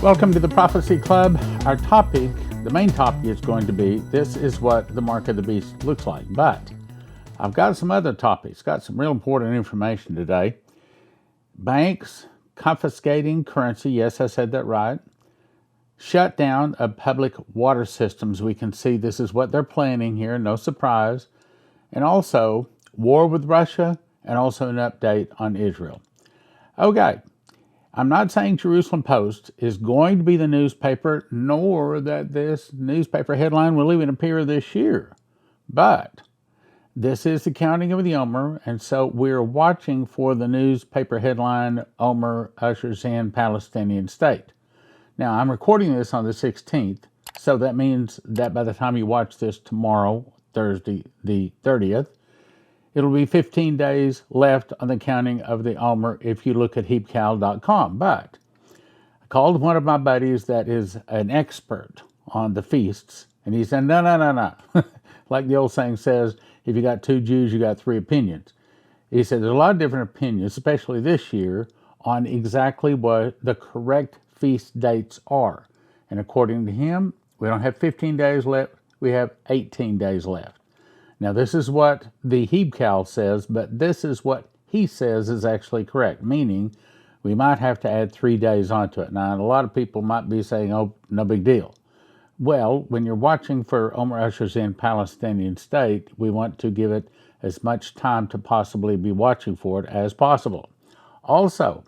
Welcome to the Prophecy Club. Our topic, the main topic, is going to be, this is what the mark of the beast looks like. But I've got some other topics, got some real important information today. Banks confiscating currency, yes, I said that right. Shutdown of public water systems. We can see this is what they're planning here, no surprise. And also, war with Russia, and also an update on Israel. Okay. I'm not saying Jerusalem Post is going to be the newspaper, nor that this newspaper headline will even appear this year. But this is the counting of the Omer, and so we're watching for the newspaper headline, Omer ushers in Palestinian state. Now, I'm recording this on the 16th, so that means that by the time you watch this tomorrow, Thursday the 30th, it'll be 15 days left on the counting of the Omer if you look at heapcal.com. But I called one of my buddies that is an expert on the feasts, and he said, no. Like the old saying says, if you got two Jews, you got three opinions. He said there's a lot of different opinions, especially this year, on exactly what the correct feast dates are. And according to him, we don't have 15 days left, we have 18 days left. Now, this is what the Hebcal says, but this is what he says is actually correct, meaning we might have to add 3 days onto it. Now, a lot of people might be saying, oh, no big deal. Well, when you're watching for Omer ushers in Palestinian state, we want to give it as much time to possibly be watching for it as possible. Also,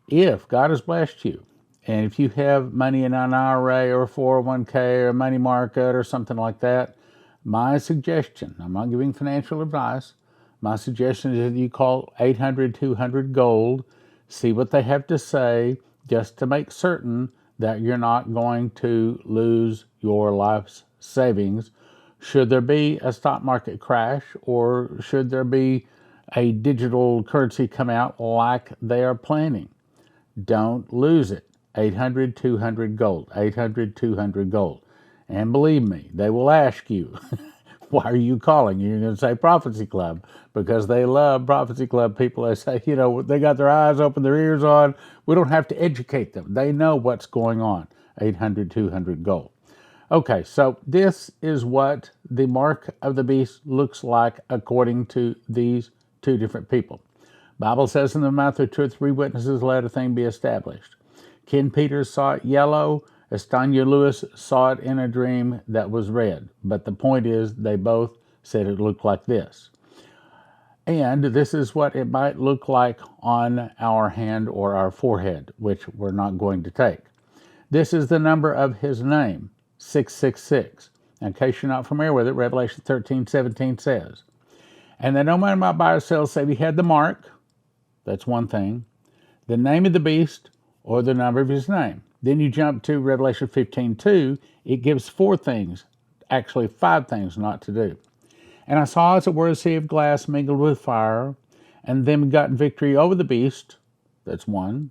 if God has blessed you, and if you have money in an IRA or a 401k or a money market or something like that, my suggestion, I'm not giving financial advice, my suggestion is that you call 800-200-GOLD, see what they have to say, just to make certain that you're not going to lose your life's savings. Should there be a stock market crash, or should there be a digital currency come out like they are planning? Don't lose it. 800-200-GOLD, 800-200-GOLD. And believe me, they will ask you, why are you calling? You're going to say Prophecy Club, because they love Prophecy Club people. They say, they got their eyes open, their ears on. We don't have to educate them. They know what's going on. 800-200-GOLD. Okay, so this is what the mark of the beast looks like according to these two different people. Bible says in the mouth of 2 or 3 witnesses, let a thing be established. Ken Peters saw it yellow. Estanya Lewis saw it in a dream that was red. But the point is, they both said it looked like this. And this is what it might look like on our hand or our forehead, which we're not going to take. This is the number of his name, 666. In case you're not familiar with it, Revelation 13:17 says, and that no man might buy or sell save he had the mark, that's one thing, the name of the beast, or the number of his name. Then you jump to Revelation 15:2. It gives 4 things, actually 5 things not to do. And I saw as it were a sea of glass mingled with fire, and them got victory over the beast, that's 1,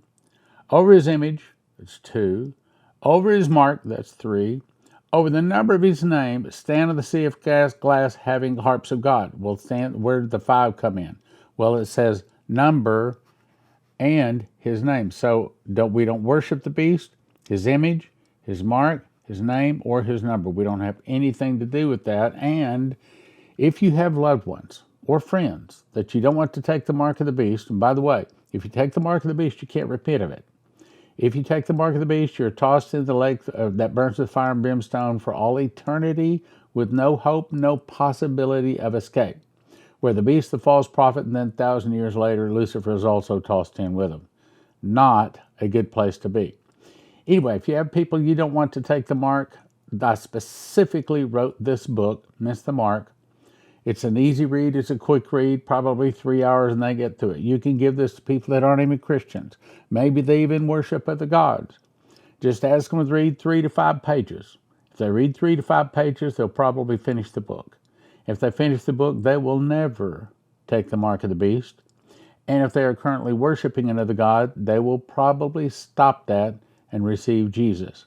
over his image, that's 2, over his mark, that's 3, over the number of his name, stand in the sea of glass having harps of God. Well, where did the 5 come in? Well, it says number and his name. So we don't worship the beast, his image, his mark, his name, or his number. We don't have anything to do with that. And if you have loved ones or friends that you don't want to take the mark of the beast, and by the way, if you take the mark of the beast, you can't repent of it. If you take the mark of the beast, you're tossed into the lake that burns with fire and brimstone for all eternity, with no hope, no possibility of escape. Where the beast, the false prophet, and then 1,000 years later, Lucifer is also tossed in with him. Not a good place to be. Anyway, if you have people you don't want to take the mark, I specifically wrote this book, Miss the Mark. It's an easy read, it's a quick read, probably 3 hours and they get through it. You can give this to people that aren't even Christians. Maybe they even worship other gods. Just ask them to read 3 to 5 pages. If they read 3 to 5 pages, they'll probably finish the book. If they finish the book, they will never take the mark of the beast. And if they are currently worshiping another god, they will probably stop that and receive Jesus.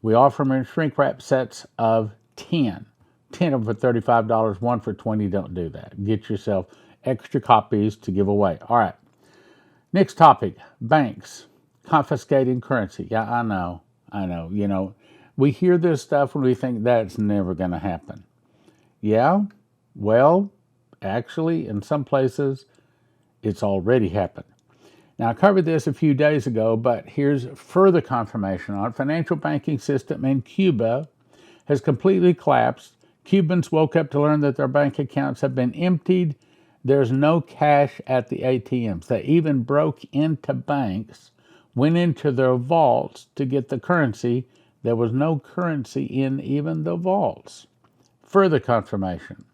We offer them in shrink wrap sets of 10. 10 of them for $35, 1 for $20. Don't do that. Get yourself extra copies to give away. All right. Next topic, banks confiscating currency. Yeah, I know. We hear this stuff when we think that's never going to happen. Yeah, well, actually, in some places, it's already happened. Now, I covered this a few days ago, but here's further confirmation on it. Financial banking system in Cuba has completely collapsed. Cubans woke up to learn that their bank accounts have been emptied. There's no cash at the ATMs. They even broke into banks, went into their vaults to get the currency. There was no currency in even the vaults. Further confirmation.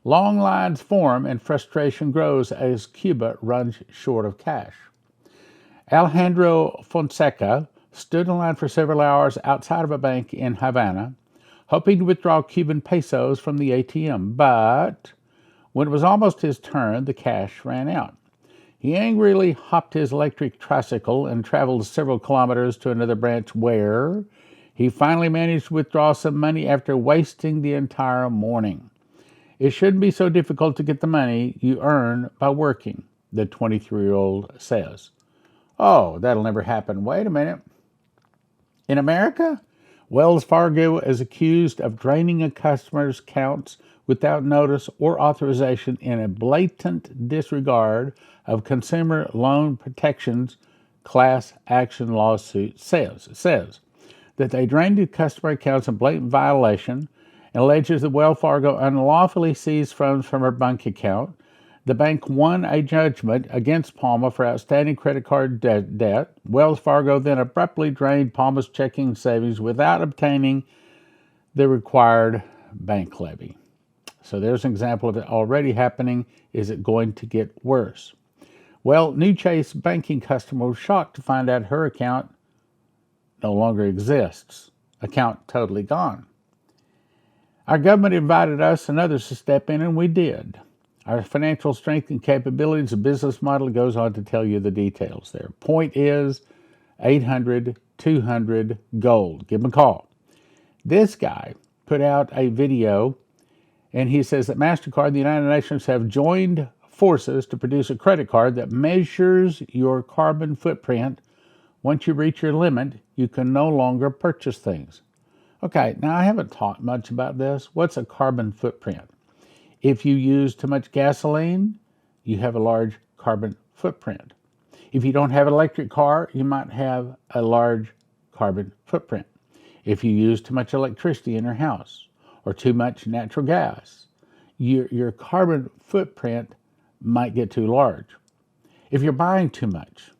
Long lines form and frustration grows as Cuba runs short of cash. Alejandro Fonseca stood in line for several hours outside of a bank in Havana, hoping to withdraw Cuban pesos from the ATM, but when it was almost his turn, the cash ran out. He angrily hopped his electric tricycle and traveled several kilometers to another branch where he finally managed to withdraw some money after wasting the entire morning. It shouldn't be so difficult to get the money you earn by working, the 23-year-old says. Oh, that'll never happen. Wait a minute. In America, Wells Fargo is accused of draining a customer's accounts without notice or authorization in a blatant disregard of consumer loan protections class action lawsuit says. It says that they drained the customer accounts in blatant violation and alleges that Wells Fargo unlawfully seized funds from her bank account. The bank won a judgment against Palma for outstanding credit card debt. Wells Fargo then abruptly drained Palma's checking savings without obtaining the required bank levy. So there's an example of it already happening. Is it going to get worse? Well, New Chase banking customer was shocked to find out her account no longer exists. Account totally gone. Our government invited us and others to step in, and we did. Our financial strength and capabilities, the business model goes on to tell you the details there. Point is 800-200-GOLD. Give them a call. This guy put out a video, and he says that MasterCard and the United Nations have joined forces to produce a credit card that measures your carbon footprint. Once you reach your limit, you can no longer purchase things. Okay, now I haven't talked much about this. What's a carbon footprint? If you use too much gasoline, you have a large carbon footprint. If you don't have an electric car, you might have a large carbon footprint. If you use too much electricity in your house or too much natural gas, your carbon footprint might get too large. If you're buying too much,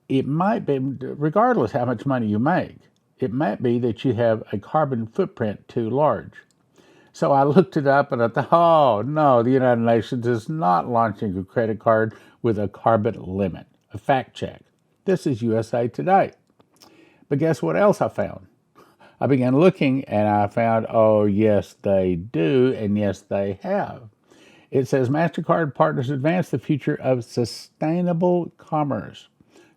it might be, regardless how much money you make, it might be that you have a carbon footprint too large. So I looked it up and I thought, oh no, the United Nations is not launching a credit card with a carbon limit. A fact check. This is USA Today. But guess what else I found? I began looking and I found, oh yes, they do, and yes, they have. It says MasterCard partners advance the future of sustainable commerce.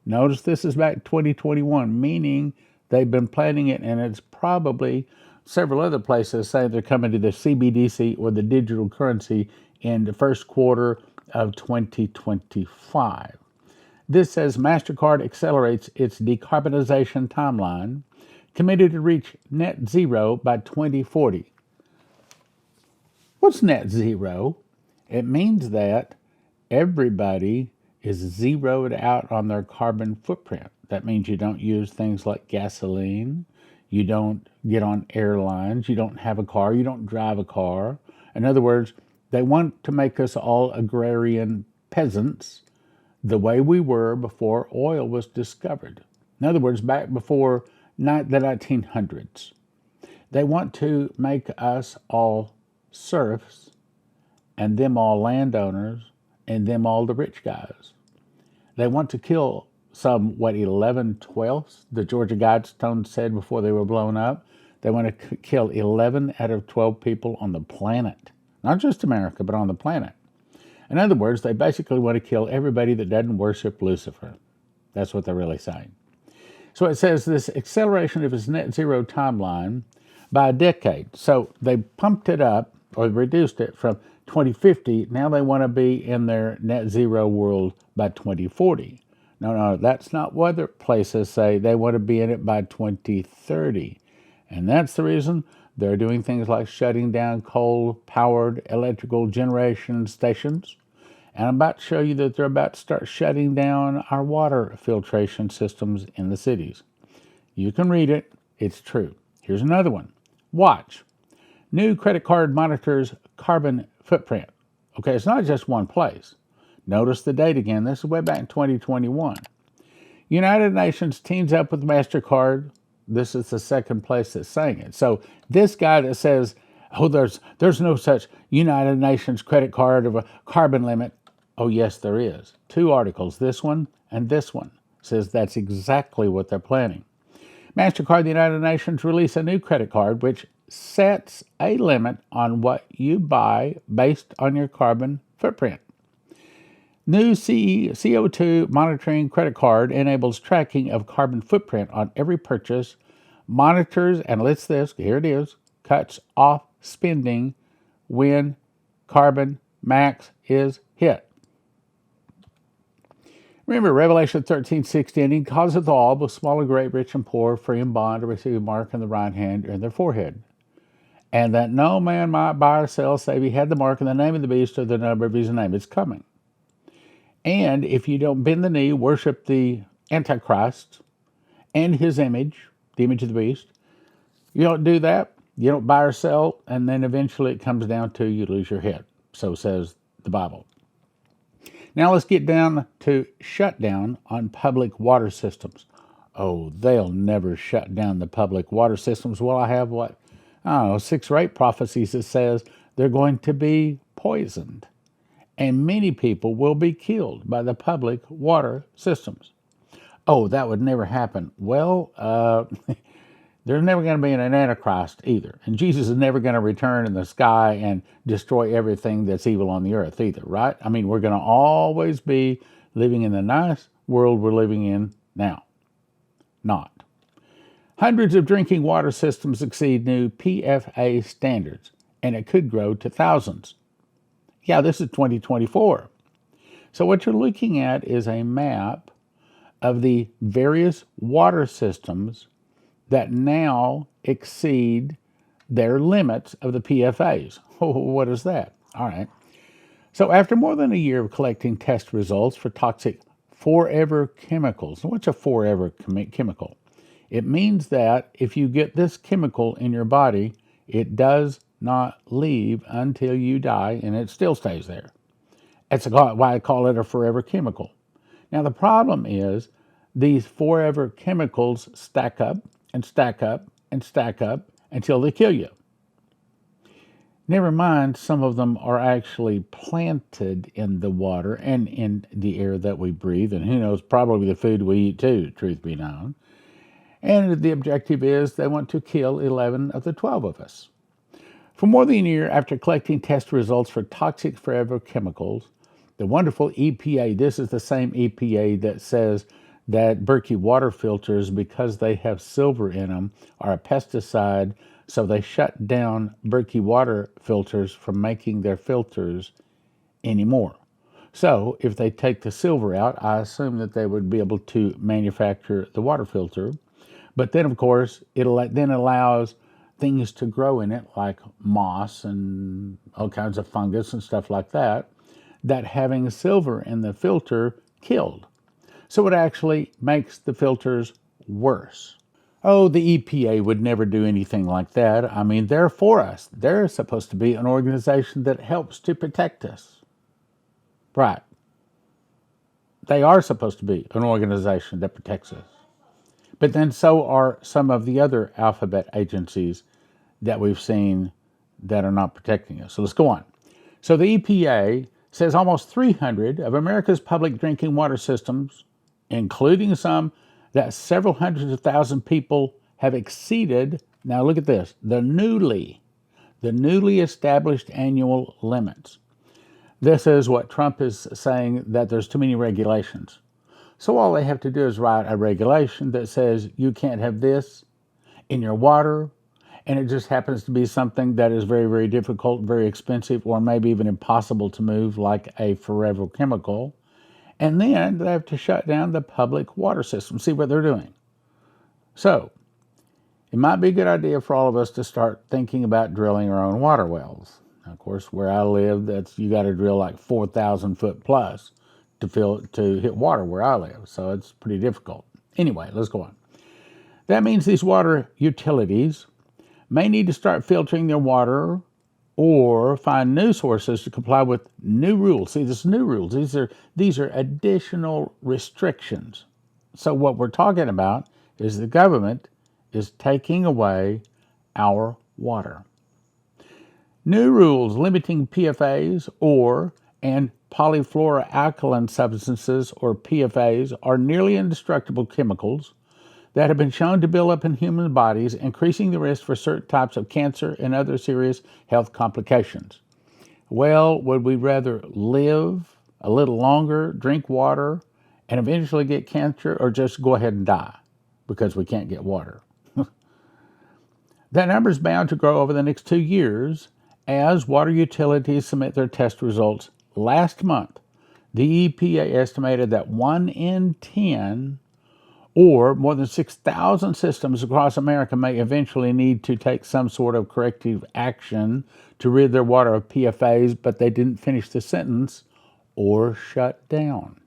Notice this is back 2021, meaning they've been planning it, and it's probably several other places saying they're coming to the CBDC or the digital currency in the first quarter of 2025. This says MasterCard accelerates its decarbonization timeline, committed to reach net zero by 2040. What's net zero? It means that everybody is zeroed out on their carbon footprint. That means you don't use things like gasoline, you don't get on airlines, you don't have a car, you don't drive a car. In other words, they want to make us all agrarian peasants the way we were before oil was discovered. In other words, back before the 1900s. They want to make us all serfs and them all landowners and them all the rich guys. They want to kill some, 11/12? The Georgia Guidestones said before they were blown up. They want to kill 11 out of 12 people on the planet. Not just America, but on the planet. In other words, they basically want to kill everybody that doesn't worship Lucifer. That's what they're really saying. So it says this acceleration of its net zero timeline by a decade. So they pumped it up or reduced it from 2050. Now they want to be in their net zero world by 2040. No, that's not what other places say. They want to be in it by 2030. And that's the reason they're doing things like shutting down coal-powered electrical generation stations. And I'm about to show you that they're about to start shutting down our water filtration systems in the cities. You can read it. It's true. Here's another one. Watch. New credit card monitors carbon footprint. Okay, it's not just one place. Notice the date again. This is way back in 2021. United Nations teams up with MasterCard. This is the second place that's saying it. So this guy that says, oh, there's no such United Nations credit card of a carbon limit. Oh, yes, there is. Two articles, this one and this one, says that's exactly what they're planning. MasterCard, the United Nations, release a new credit card which sets a limit on what you buy based on your carbon footprint. New CO2 monitoring credit card enables tracking of carbon footprint on every purchase, monitors, and lists this, here it is, cuts off spending when carbon max is hit. Remember, Revelation 13:16, he causeth all, both small and great, rich and poor, free and bond, to receive a mark in the right hand or in their forehead. And that no man might buy or sell, save he had the mark in the name of the beast or the number of his name. It's coming. And if you don't bend the knee, worship the Antichrist and his image, the image of the beast, you don't do that, you don't buy or sell, and then eventually it comes down to you lose your head. So says the Bible. Now let's get down to shutdown on public water systems. Oh, they'll never shut down the public water systems. Well, I have 6 or 8 prophecies that says they're going to be poisoned. And many people will be killed by the public water systems. Oh, that would never happen. Well, there's never going to be an Antichrist either. And Jesus is never going to return in the sky and destroy everything that's evil on the earth either, right? I mean, we're going to always be living in the nice world we're living in now. Not. Hundreds of drinking water systems exceed new PFA standards, and it could grow to thousands. Yeah, this is 2024. So what you're looking at is a map of the various water systems that now exceed their limits of the PFAs. Oh, what is that? All right. So after more than a year of collecting test results for toxic forever chemicals, what's a forever chemical? It means that if you get this chemical in your body, it does not leave until you die, and it still stays there. That's why I call it a forever chemical. Now, the problem is these forever chemicals stack up and stack up and stack up until they kill you. Never mind, some of them are actually planted in the water and in the air that we breathe, and who knows, probably the food we eat too, truth be known. And the objective is they want to kill 11 of the 12 of us. For more than a year after collecting test results for toxic forever chemicals, the wonderful EPA, this is the same EPA that says that Berkey water filters, because they have silver in them, are a pesticide, so they shut down Berkey water filters from making their filters anymore. So if they take the silver out, I assume that they would be able to manufacture the water filter. But then, of course, it then allows things to grow in it, like moss and all kinds of fungus and stuff like that, that having silver in the filter killed. So it actually makes the filters worse. Oh, the EPA would never do anything like that. I mean, they're for us. They're supposed to be an organization that helps to protect us. Right. They are supposed to be an organization that protects us. But then so are some of the other alphabet agencies that we've seen that are not protecting us. So let's go on. So the EPA says almost 300 of America's public drinking water systems, including some that several hundreds of thousand people have exceeded, now look at this, the newly established annual limits. This is what Trump is saying, that there's too many regulations. So all they have to do is write a regulation that says you can't have this in your water, and it just happens to be something that is very, very difficult, very expensive, or maybe even impossible to move, like a forever chemical. And then they have to shut down the public water system. See what they're doing. So it might be a good idea for all of us to start thinking about drilling our own water wells. Now, of course, where I live, you got to drill like 4,000 foot plus to hit water where I live. So it's pretty difficult. Anyway, let's go on. That means these water utilities may need to start filtering their water or find new sources to comply with new rules. See, this new rules. These are additional restrictions. So what we're talking about is the government is taking away our water. New rules limiting PFAS and polyfluoroalkyl substances, or PFAS, are nearly indestructible chemicals that have been shown to build up in human bodies, increasing the risk for certain types of cancer and other serious health complications. Well, would we rather live a little longer, drink water, and eventually get cancer, or just go ahead and die because we can't get water? That number is bound to grow over the next 2 years as water utilities submit their test results. Last month, the EPA estimated that 1 in 10, or more than 6,000 systems across America, may eventually need to take some sort of corrective action to rid their water of PFAS, but they didn't finish the sentence, or shut down.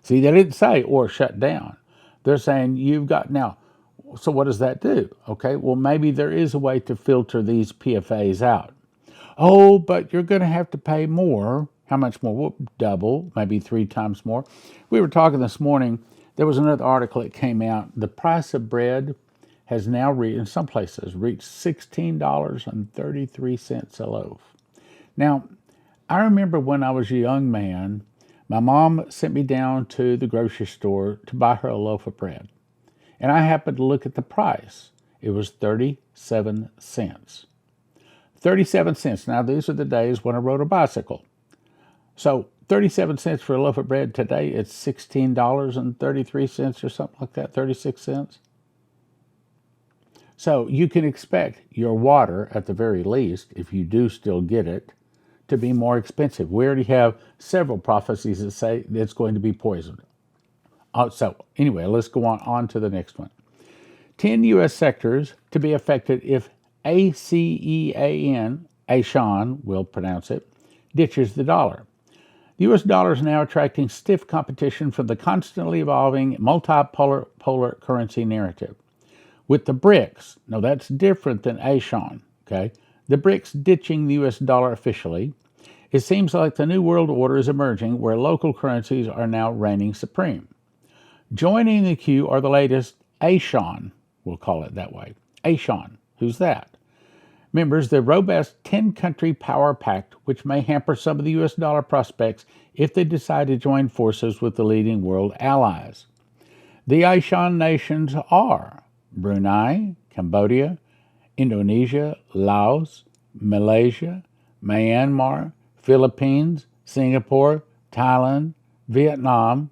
See, they didn't say or shut down. They're saying you've got now. So what does that do? Okay, well, maybe there is a way to filter these PFAS out. Oh, but you're going to have to pay more. How much more? Well, double, maybe 3 times more. We were talking this morning. There was another article that came out. The price of bread has now reached, in some places, reached $16.33 a loaf. Now, I remember when I was a young man, my mom sent me down to the grocery store to buy her a loaf of bread. And I happened to look at the price. It was 37 cents. 37 cents. Now, these are the days when I rode a bicycle. So 37 cents for a loaf of bread today, it's $16.33 or something like that, 36 cents. So you can expect your water, at the very least, if you do still get it, to be more expensive. We already have several prophecies that say it's going to be poisoned. So anyway, let's go on to the next one. 10 U.S. sectors to be affected if askstan, we'll pronounce it, ditches the dollar. The U.S. dollar is now attracting stiff competition from the constantly evolving multipolar currency narrative. With the BRICS, now that's different than ASEAN, okay? The BRICS ditching the U.S. dollar officially, it seems like the new world order is emerging where local currencies are now reigning supreme. Joining the queue are the latest ASEAN, we'll call it that way. ASEAN, who's that? Members, the robust 10-country power pact, which may hamper some of the U.S. dollar prospects if they decide to join forces with the leading world allies. The ASEAN nations are Brunei, Cambodia, Indonesia, Laos, Malaysia, Myanmar, Philippines, Singapore, Thailand, Vietnam,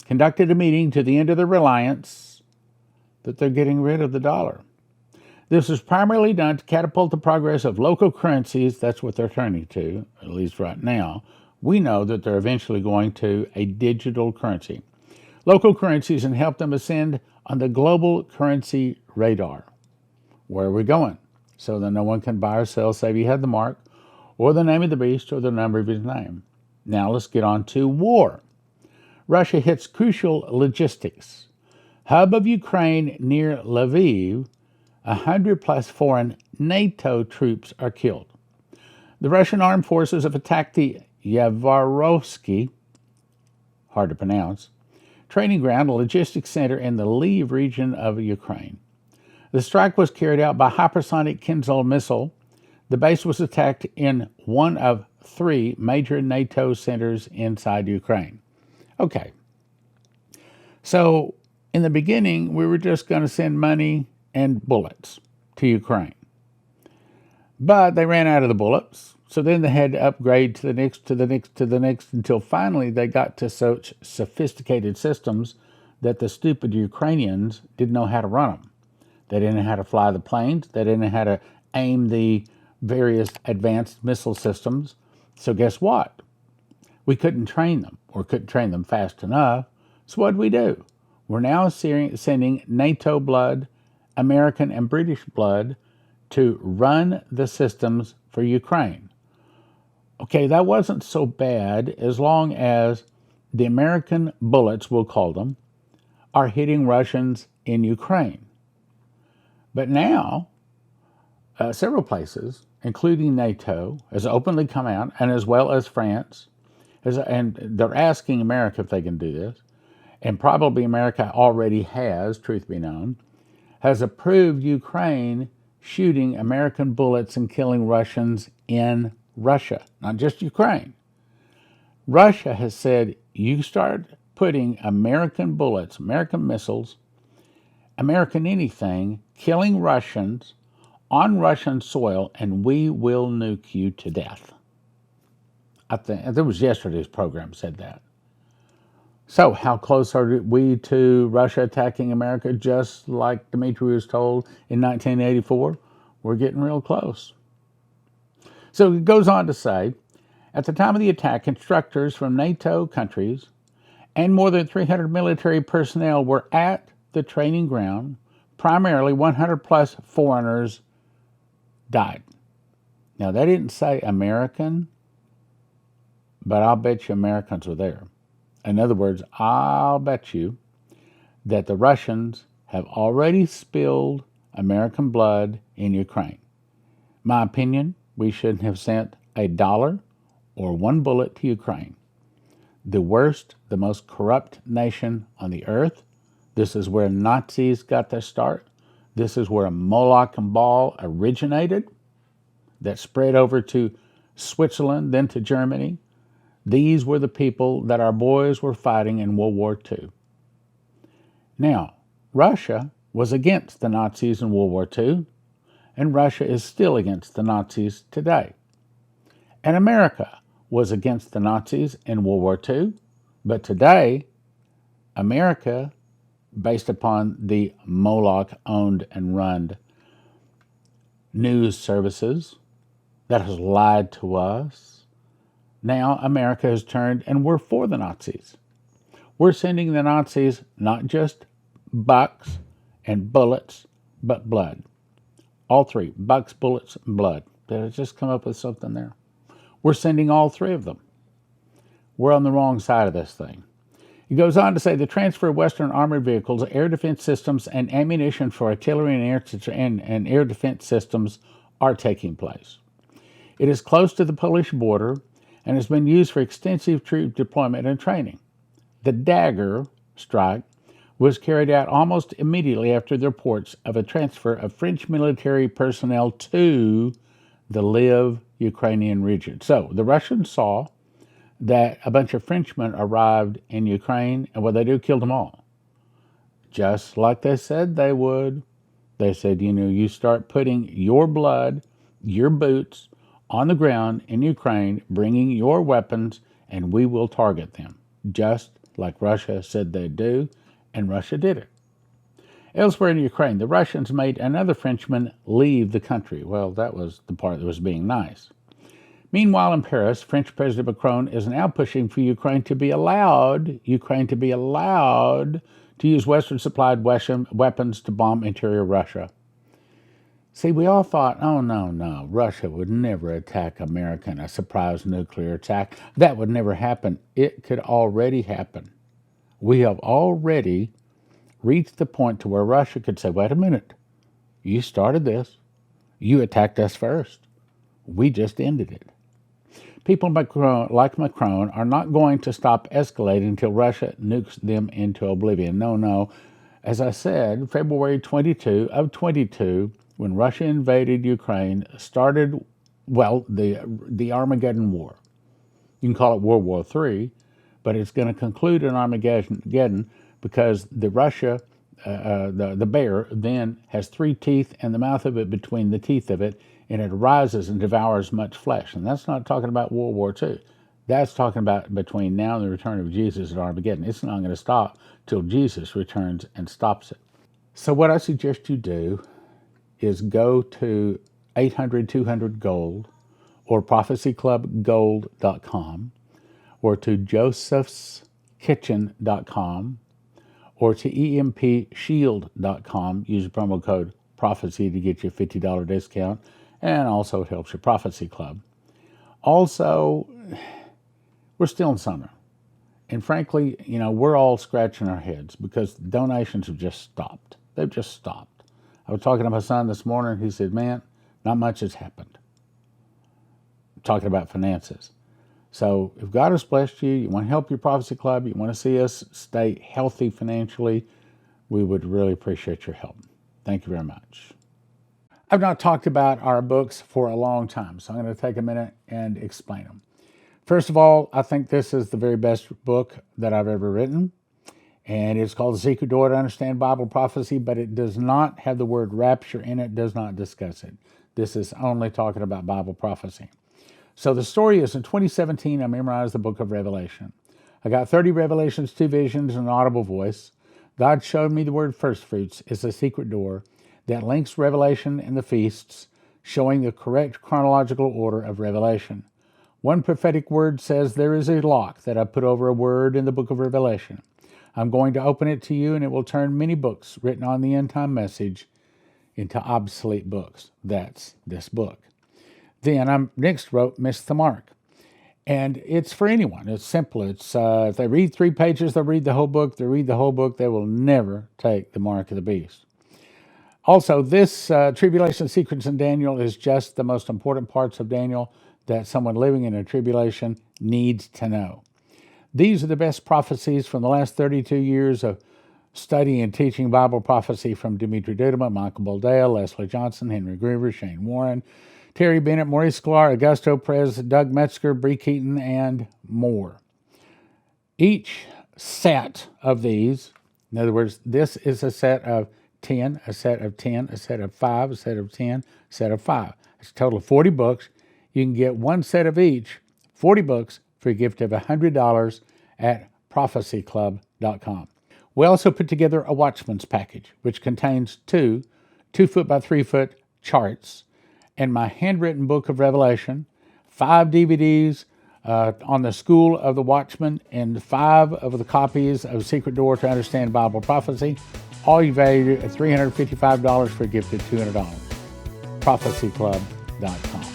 conducted a meeting to the end of the reliance that they're getting rid of the dollar. This is primarily done to catapult the progress of local currencies. That's what they're turning to, at least right now. We know that they're eventually going to a digital currency. Local currencies and help them ascend on the global currency radar. Where are we going? So that no one can buy or sell, save he had the mark, or the name of the beast, or the number of his name. Now let's get on to war. Russia hits crucial logistics. Hub of Ukraine near Lviv, 100 plus foreign NATO troops are killed. The Russian armed forces have attacked the Yavarovsky, hard to pronounce, training ground, a logistics center in the Lviv region of Ukraine. The strike was carried out by hypersonic Kinzhal missile. The base was attacked in one of 3 major NATO centers inside Ukraine. Okay, so in the beginning, we were just going to send money and bullets to Ukraine. But they ran out of the bullets, so then they had to upgrade to the next, until finally they got to such sophisticated systems that the stupid Ukrainians didn't know how to run them. They didn't know how to fly the planes. They didn't know how to aim the various advanced missile systems. So guess what? We couldn't train them, or couldn't train them fast enough. So what did we do? We're now sending NATO blood, American and British blood to run the systems for Ukraine. Okay, that wasn't so bad as long as the American bullets, we'll call them, are hitting Russians in Ukraine. But now, several places, including NATO, has openly come out, and as well as France, and they're asking America if they can do this, and probably America already has, truth be known, has approved Ukraine shooting American bullets and killing Russians in Russia, not just Ukraine. Russia has said, you start putting American bullets, American missiles, American anything, killing Russians on Russian soil, and we will nuke you to death. I think it was yesterday's program said that. So how close are we to Russia attacking America, just like Dmitry was told in 1984? We're getting real close. So it goes on to say, at the time of the attack, instructors from NATO countries and more than 300 military personnel were at the training ground. Primarily 100 plus foreigners died. Now, they didn't say American, but I'll bet you Americans were there. In other words, I'll bet you that the Russians have already spilled American blood in Ukraine. My opinion, we shouldn't have sent $1 or one bullet to Ukraine. The worst, the most corrupt nation on the earth. This is where Nazis got their start. This is where Moloch and Baal originated, that spread over to Switzerland, then to Germany. These were the people that our boys were fighting in World War II. Now, Russia was against the Nazis in World War II, and Russia is still against the Nazis today. And America was against the Nazis in World War II, but today, America, based upon the Moloch-owned and run news services that has lied to us, now America has turned and we're for the Nazis. We're sending the Nazis not just bucks and bullets, but blood. All three, bucks, bullets, and blood. Did I just come up with something there? We're sending all three of them. We're on the wrong side of this thing. He goes on to say the transfer of Western armored vehicles, air defense systems, and ammunition for artillery and air defense systems are taking place. It is close to the Polish border and has been used for extensive troop deployment and training. The Dagger strike was carried out almost immediately after the reports of a transfer of French military personnel to the Lviv Ukrainian region. So the Russians saw that a bunch of Frenchmen arrived in Ukraine, and what they do, killed them all. Just like they said they would. They said, you start putting your blood, your boots on the ground in Ukraine, bringing your weapons, and we will target them. Just like Russia said they'd do, and Russia did it. Elsewhere in Ukraine, the Russians made another Frenchman leave the country. Well, that was the part that was being nice. Meanwhile, in Paris, French President Macron is now pushing for Ukraine to be allowed to use Western-supplied weapons to bomb interior Russia. See, we all thought, oh, no, Russia would never attack America in a surprise nuclear attack. That would never happen. It could already happen. We have already reached the point to where Russia could say, wait a minute, you started this. You attacked us first. We just ended it. People like Macron are not going to stop escalating until Russia nukes them into oblivion. No. As I said, February 22 of 22, when Russia invaded Ukraine, started, the Armageddon War. You can call it World War III, but it's going to conclude in Armageddon because the bear then has 3 teeth and the mouth of it between the teeth of it, and it rises and devours much flesh. And that's not talking about World War II. That's talking about between now and the return of Jesus at Armageddon. It's not going to stop till Jesus returns and stops it. So what I suggest you do is go to 800-200-GOLD or prophecyclubgold.com, or to josephskitchen.com, or to empshield.com. Use the promo code prophecy to get you a $50 discount, and also it helps your prophecy club. Also, we're still in summer, and frankly, we're all scratching our heads because donations have just stopped. They've just stopped. I was talking to my son this morning. He said, man, not much has happened. I'm talking about finances. So if God has blessed you, you want to help your prophecy club, you want to see us stay healthy financially, we would really appreciate your help. Thank you very much. I've not talked about our books for a long time, so I'm going to take a minute and explain them. First of all, I think this is the very best book that I've ever written, and it's called The Secret Door to Understand Bible Prophecy, but it does not have the word rapture in it, does not discuss it. This is only talking about Bible prophecy. So the story is, in 2017, I memorized the book of Revelation. I got 30 revelations, 2 visions, and an audible voice. God showed me the word first fruits is a secret door that links Revelation and the feasts, showing the correct chronological order of Revelation. One prophetic word says there is a lock that I put over a word in the book of Revelation. I'm going to open it to you, and it will turn many books written on the end-time message into obsolete books. That's this book. Then I next wrote Miss the Mark. And it's for anyone. It's simple. It's if they read 3 pages, they'll read the whole book. They read the whole book, they will never take the mark of the beast. Also, this tribulation sequence in Daniel is just the most important parts of Daniel that someone living in a tribulation needs to know. These are the best prophecies from the last 32 years of studying and teaching Bible prophecy from Dimitri Duduman, Michael Boldale, Leslie Johnson, Henry Groover, Shane Warren, Terry Bennett, Maurice Sklar, Augusto Perez, Doug Metzger, Bree Keaton, and more. Each set of these, in other words, this is a set of 10, a set of 10, a set of 5, a set of 10, a set of 5. It's a total of 40 books. You can get one set of each, 40 books, for a gift of $100 at prophecyclub.com. We also put together a Watchman's package, which contains 2 2-foot by 3-foot charts, and my handwritten book of Revelation, 5 DVDs on the School of the Watchman, and 5 of the copies of Secret Door to Understand Bible Prophecy, all you valued at $355 for a gift of $200. prophecyclub.com.